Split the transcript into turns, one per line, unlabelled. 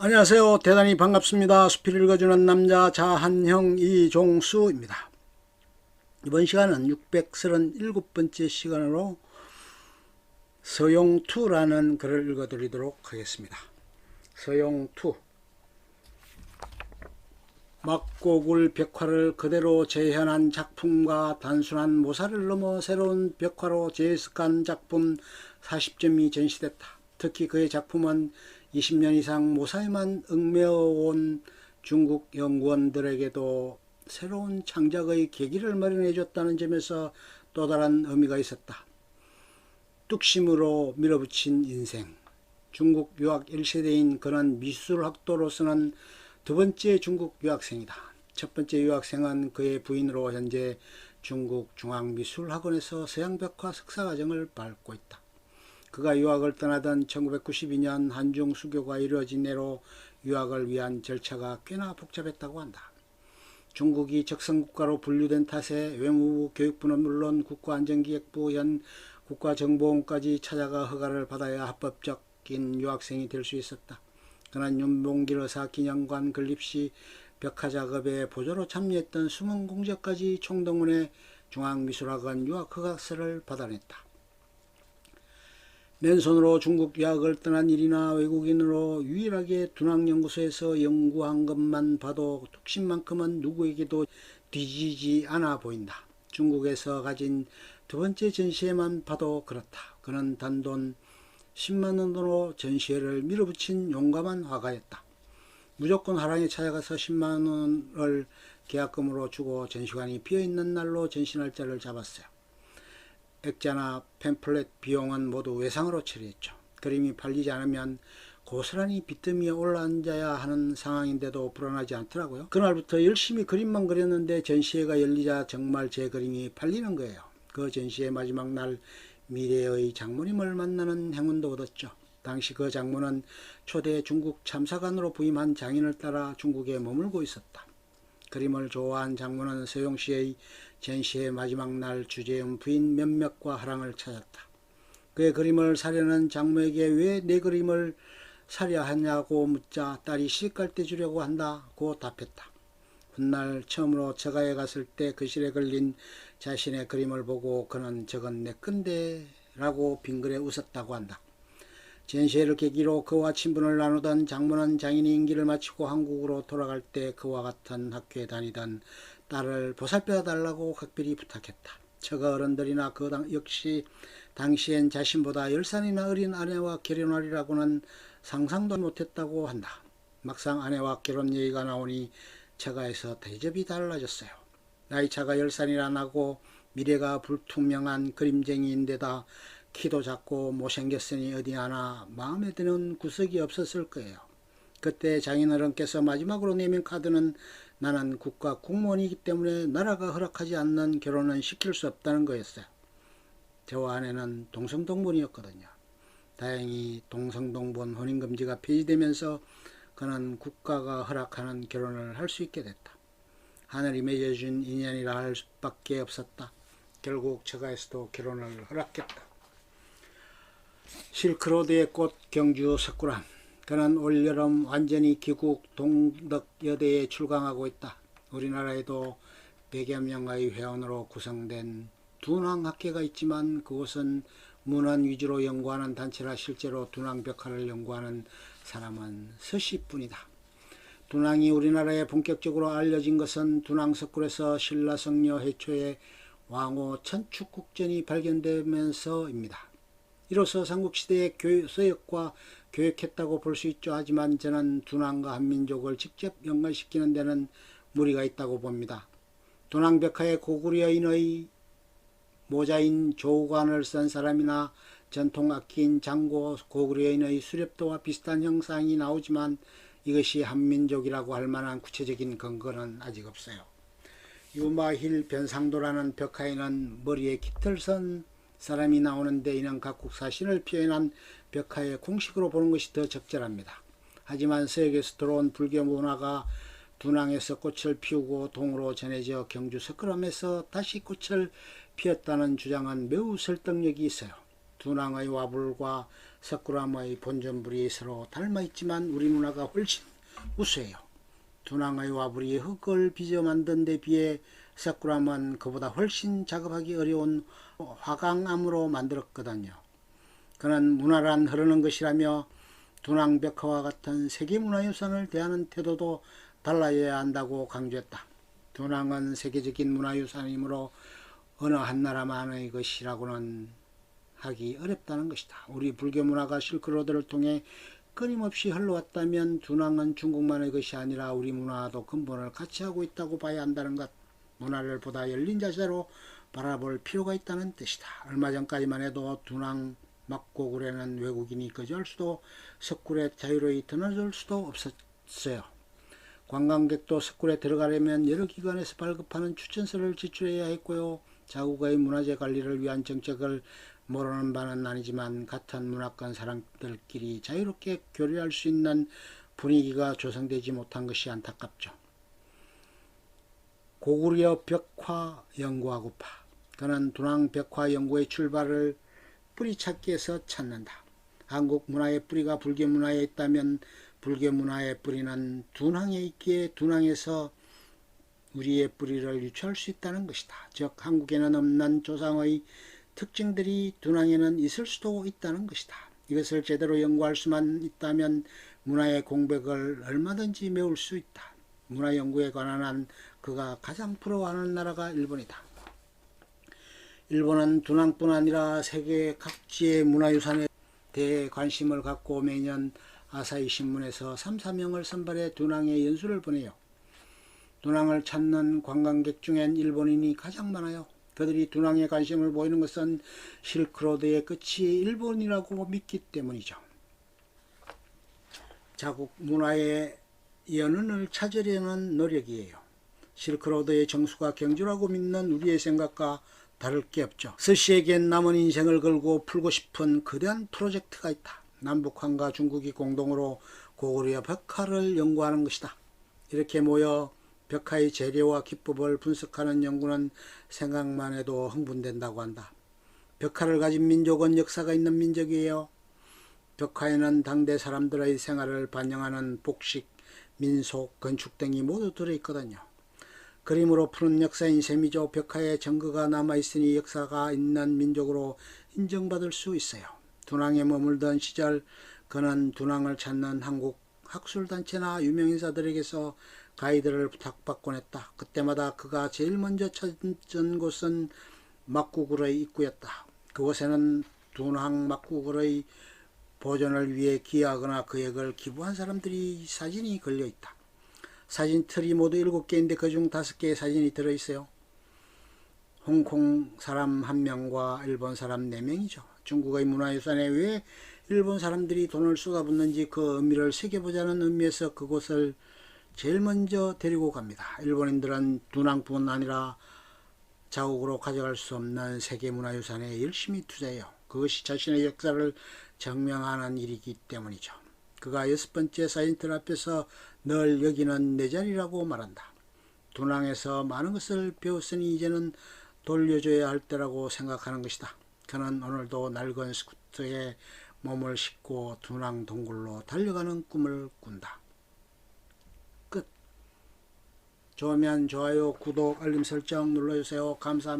안녕하세요. 대단히 반갑습니다. 수필 읽어주는 남자 자한형 이종수입니다. 이번 시간은 637번째 시간으로 서용2라는 글을 읽어드리도록 하겠습니다. 서용2. 막고굴 벽화를 그대로 재현한 작품과 단순한 모사를 넘어 새로운 벽화로 재해석한 작품 40점이 전시됐다. 특히 그의 작품은 20년 이상 모사에만 얽매여온 중국 연구원들에게도 새로운 창작의 계기를 마련해 줬다는 점에서 또 다른 의미가 있었다. 뚝심으로 밀어붙인 인생. 중국 유학 1세대인 그는 미술학도로서는 두 번째 중국 유학생이다. 첫 번째 유학생은 그의 부인으로 현재 중국 중앙미술학원에서 서양벽화 석사과정을 밟고 있다. 그가 유학을 떠나던 1992년 한중 수교가 이루어진 해로 유학을 위한 절차가 꽤나 복잡했다고 한다. 중국이 적성국가로 분류된 탓에 외무부 교육부는 물론 국가안전기획부 현 국가정보원까지 찾아가 허가를 받아야 합법적인 유학생이 될 수 있었다. 그는 윤봉길 의사 기념관 건립 시 벽화 작업에 보조로 참여했던 숨은 공적까지 총동원해 중앙미술학원 유학허가서를 받아냈다. 맨손으로 중국 유학을 떠난 일이나 외국인으로 유일하게 둔학연구소에서 연구한 것만 봐도 뚝심만큼은 누구에게도 뒤지지 않아 보인다. 중국에서 가진 두 번째 전시회만 봐도 그렇다. 그는 단돈 10만원으로 전시회를 밀어붙인 용감한 화가였다. 무조건 화랑에 찾아가서 10만원을 계약금으로 주고 전시관이 비어있는 날로 전시 날짜를 잡았어요. 액자나 팸플렛 비용은 모두 외상으로 처리했죠. 그림이 팔리지 않으면 고스란히 빚더미에 올라앉아야 하는 상황인데도 불안하지 않더라고요. 그날부터 열심히 그림만 그렸는데 전시회가 열리자 정말 제 그림이 팔리는 거예요. 그 전시회 마지막 날 미래의 장모님을 만나는 행운도 얻었죠. 당시 그 장모는 초대 중국 참사관으로 부임한 장인을 따라 중국에 머물고 있었다. 그림을 좋아한 장모는 서용시의 전시회 마지막 날 주재원 부인 몇몇과 화랑을 찾았다. 그의 그림을 사려는 장모에게 왜 내 그림을 사려 하냐고 묻자 딸이 시집갈 때 주려고 한다고 답했다. 훗날 처음으로 처가에 갔을 때 거실에 걸린 자신의 그림을 보고 그는 저건 내 건데 라고 빙그레 웃었다고 한다. 전시회를 계기로 그와 친분을 나누던 장모는 장인이 임기를 마치고 한국으로 돌아갈 때 그와 같은 학교에 다니던 딸을 보살펴 달라고 각별히 부탁했다. 처가 어른들이나 그 역시 당시엔 자신보다 10살이나 어린 아내와 결혼하리라고는 상상도 못했다고 한다. 막상 아내와 결혼 얘기가 나오니 처가에서 대접이 달라졌어요. 나이차가 10살이나 나고 미래가 불투명한 그림쟁이인데다 키도 작고 못생겼으니 어디 하나 마음에 드는 구석이 없었을 거예요. 그때 장인어른께서 마지막으로 내민 카드는 나는 국가 공무원이기 때문에 나라가 허락하지 않는 결혼은 시킬 수 없다는 거였어요. 저와 아내는 동성동본이었거든요. 다행히 동성동본 혼인금지가 폐지되면서 그는 국가가 허락하는 결혼을 할 수 있게 됐다. 하늘이 맺어준 인연이라 할 수밖에 없었다. 결국 처가에서도 결혼을 허락했다. 실크로드의 꽃 경주 석굴암. 그는 올여름 완전히 귀국 동덕여대에 출강하고 있다. 우리나라에도 100여 명의 회원으로 구성된 둔왕학회가 있지만 그곳은 문안 위주로 연구하는 단체라 실제로 둔왕벽화를 연구하는 사람은 서씨뿐이다. 둔왕이 우리나라에 본격적으로 알려진 것은 둔왕석굴에서 신라성녀 해초의 왕호 천축국전이 발견되면서입니다. 이로써 삼국시대의 서역과 교역했다고 볼 수 있죠. 하지만 저는 둔왕과 한민족을 직접 연관시키는 데는 무리가 있다고 봅니다. 둔왕벽화의 고구려인의 모자인 조우관을 쓴 사람이나 전통악기인 장고, 고구려인의 수렵도와 비슷한 형상이 나오지만 이것이 한민족이라고 할 만한 구체적인 근거는 아직 없어요. 유마힐 변상도라는 벽화에는 머리에 깃을 쓴 사람이 나오는데 이는 각국 사신을 표현한 벽화의 공식으로 보는 것이 더 적절합니다. 하지만 서역에서 들어온 불교 문화가 둔왕에서 꽃을 피우고 동으로 전해져 경주 석굴암에서 다시 꽃을 피웠다는 주장은 매우 설득력이 있어요. 둔왕의 와불과 석굴암의 본전불이 서로 닮아있지만 우리 문화가 훨씬 우수해요. 둔왕의 와불이 흙을 빚어 만든 데 비해 석굴암은 그보다 훨씬 작업하기 어려운 화강암으로 만들었거든요. 그는 문화란 흐르는 것이라며 둔왕벽화와 같은 세계문화유산을 대하는 태도도 달라져야 한다고 강조했다. 둔왕은 세계적인 문화유산이므로 어느 한 나라만의 것이라고는 하기 어렵다는 것이다. 우리 불교 문화가 실크로드를 통해 끊임없이 흘러왔다면 둔왕은 중국만의 것이 아니라 우리 문화도 근본을 같이 하고 있다고 봐야 한다는 것. 문화를 보다 열린 자세로 바라볼 필요가 있다는 뜻이다. 얼마 전까지만 해도 둔왕 막고굴에는 외국인이 거주할 수도 석굴에 자유로이 드나들 수도 없었어요. 관광객도 석굴에 들어가려면 여러 기관에서 발급하는 추천서를 제출해야 했고요. 자국의 문화재 관리를 위한 정책을 모르는 바는 아니지만 같은 문화권 사람들끼리 자유롭게 교류할 수 있는 분위기가 조성되지 못한 것이 안타깝죠. 고구려 벽화 연구하고파. 그는 둔왕 벽화 연구의 출발을 뿌리찾기에서 찾는다. 한국 문화의 뿌리가 불교 문화에 있다면 불교 문화의 뿌리는 둔왕에 있기에 둔왕에서 우리의 뿌리를 유추할 수 있다는 것이다. 즉 한국에는 없는 조상의 특징들이 둔왕에는 있을 수도 있다는 것이다. 이것을 제대로 연구할 수만 있다면 문화의 공백을 얼마든지 메울 수 있다. 문화 연구에 관한 한 그가 가장 부러워하는 나라가 일본이다. 일본은 둔왕뿐 아니라 세계 각지의 문화유산에 대해 관심을 갖고 매년 아사히 신문에서 3, 4명을 선발해 둔왕의 연수를 보내요. 둔왕을 찾는 관광객 중엔 일본인이 가장 많아요. 그들이 둔왕에 관심을 보이는 것은 실크로드의 끝이 일본이라고 믿기 때문이죠. 자국 문화의 연은을 찾으려는 노력이에요. 실크로드의 정수가 경주라고 믿는 우리의 생각과 다를 게 없죠. 스시에겐 남은 인생을 걸고 풀고 싶은 거대한 프로젝트가 있다. 남북한과 중국이 공동으로 고구려 벽화를 연구하는 것이다. 이렇게 모여 벽화의 재료와 기법을 분석하는 연구는 생각만 해도 흥분된다고 한다. 벽화를 가진 민족은 역사가 있는 민족이에요. 벽화에는 당대 사람들의 생활을 반영하는 복식, 민속, 건축 등이 모두 들어있거든요. 그림으로 푸는 역사인 셈이죠. 벽화에 증거가 남아있으니 역사가 있는 민족으로 인정받을 수 있어요. 둔왕에 머물던 시절 그는 둔왕을 찾는 한국 학술단체나 유명인사들에게서 가이드를 부탁받곤 했다. 그때마다 그가 제일 먼저 찾은 곳은 막구굴의 입구였다. 그곳에는 둔왕 막구굴의 보존을 위해 기여하거나 그액을 기부한 사람들이 사진이 걸려있다. 사진 틀이 모두 7개인데 그중 5개의 사진이 들어있어요. 홍콩 사람 1명과 일본 사람 4명이죠. 중국의 문화유산에 왜 일본 사람들이 돈을 쏟아붓는지 그 의미를 새겨보자는 의미에서 그곳을 제일 먼저 데리고 갑니다. 일본인들은 둔왕뿐 아니라 자국으로 가져갈 수 없는 세계문화유산에 열심히 투자해요. 그것이 자신의 역사를 증명하는 일이기 때문이죠. 그가 6번째 사진틀 앞에서 늘 여기는 내 자리라고 말한다. 둔왕에서 많은 것을 배웠으니 이제는 돌려줘야 할 때라고 생각하는 것이다. 그는 오늘도 낡은 스쿠터에 몸을 싣고 둔왕 동굴로 달려가는 꿈을 꾼다. 끝. 좋으면 좋아요, 구독, 알림 설정 눌러주세요. 감사합니다.